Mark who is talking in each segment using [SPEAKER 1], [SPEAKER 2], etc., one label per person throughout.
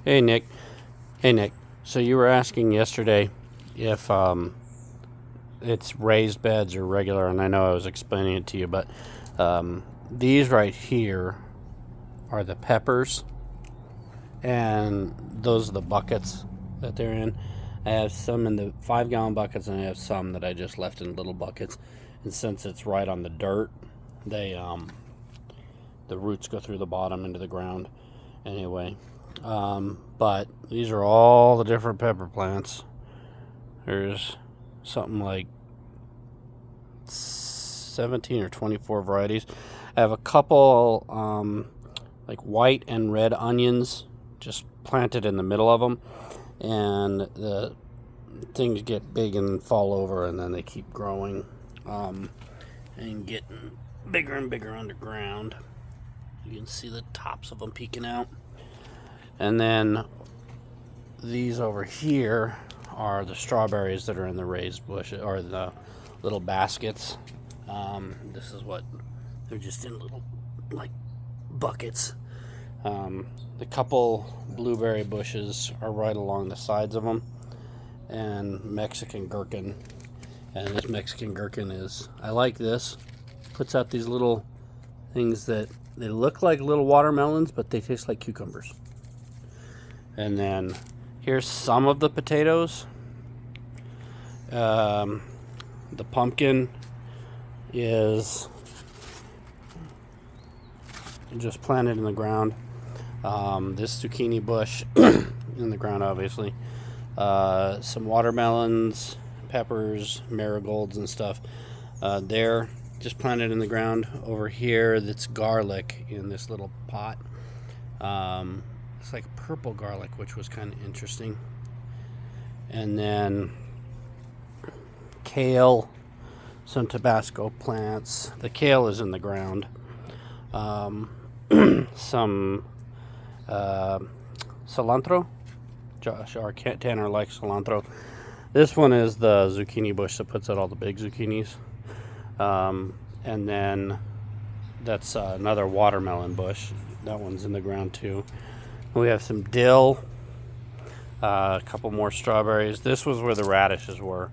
[SPEAKER 1] Hey Nick. Hey Nick. So you were asking yesterday if it's raised beds or regular, and I know I was explaining it to you, but these right here are the peppers, and those are the buckets that they're in. I have some in the 5 gallon buckets, and I have some that I just left in little buckets. And since it's right on the dirt, they the roots go through the bottom into the ground. Anyway, but these are all the different pepper plants. There's something like 17 or 24 varieties. I have a couple like white and red onions just planted in the middle of them, and the things get big and fall over, and then they keep growing and getting bigger and bigger underground. You can see the tops of them peeking out. And then these over here are the strawberries that are in the raised bush, or the little baskets. This is what they're just in, little like buckets. The couple blueberry bushes are right along the sides of them, and Mexican gherkin. And this Mexican gherkin is, I like this. Puts out these little things that they look like little watermelons, but they taste like cucumbers. And then here's some of the potatoes. The pumpkin is just planted in the ground. This zucchini bush in the ground, obviously. Some watermelons, peppers, marigolds, and stuff. They're just planted in the ground. Over here, that's garlic in this little pot. It's like purple garlic, which was kind of interesting. And then kale, some Tabasco plants. The kale is in the ground. Some cilantro. Josh, our Tanner likes cilantro. This one is the zucchini bush that puts out all the big zucchinis. And then that's another watermelon bush. That one's in the ground too. We have some dill, a couple more strawberries. This was where the radishes were.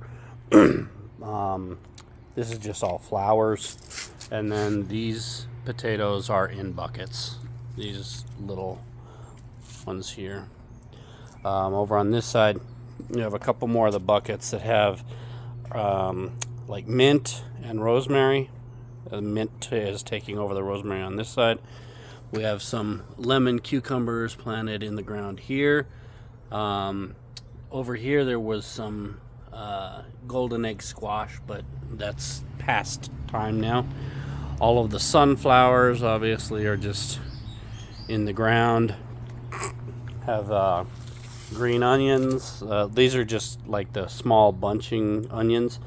[SPEAKER 1] This is just all flowers. And then these potatoes are in buckets. These little ones here. Over on this side, you have a couple more of the buckets that have like mint and rosemary. The mint is taking over the rosemary on this side. We have some lemon cucumbers planted in the ground here. Over here there was some golden egg squash, but that's past time now. All of the sunflowers obviously are just in the ground. Have green onions. These are just like the small bunching onions,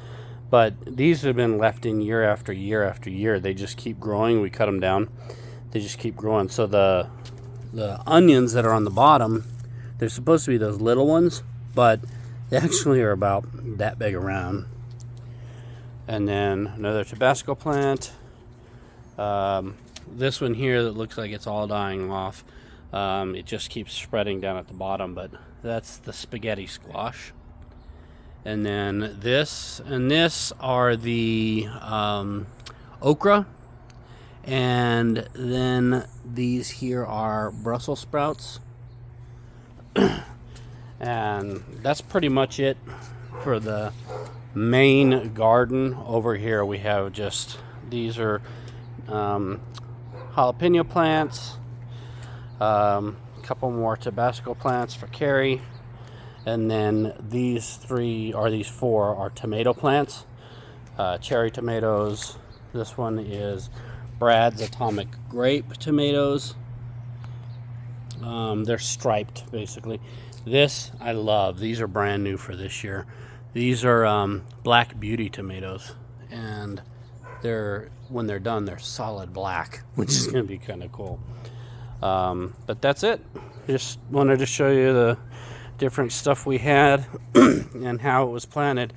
[SPEAKER 1] but these have been left in year after year after year. They just keep growing. We cut them down. They just keep growing. So the onions that are on the bottom, they're supposed to be those little ones, but they actually are about that big around. And then another Tabasco plant. This one here that looks like it's all dying off. It just keeps spreading down at the bottom, but that's the spaghetti squash. And then this and this are the okra. And then these here are Brussels sprouts. And that's pretty much it for the main garden. Over here we have just, these are jalapeno plants, a couple more Tabasco plants for Carrie, and then these four are tomato plants, cherry tomatoes. This one is Brad's Atomic Grape tomatoes. They're striped, basically. This I love. These are brand new for this year. These are Black Beauty tomatoes, and when they're done, they're solid black, which is going to be kind of cool. But that's it. Just wanted to show you the different stuff we had and how it was planted.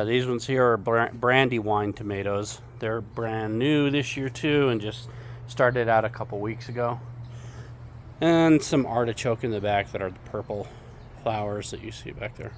[SPEAKER 1] These ones here are Brandywine tomatoes. They're brand new this year too, and just started out a couple weeks ago. And some artichoke in the back that are the purple flowers that you see back there.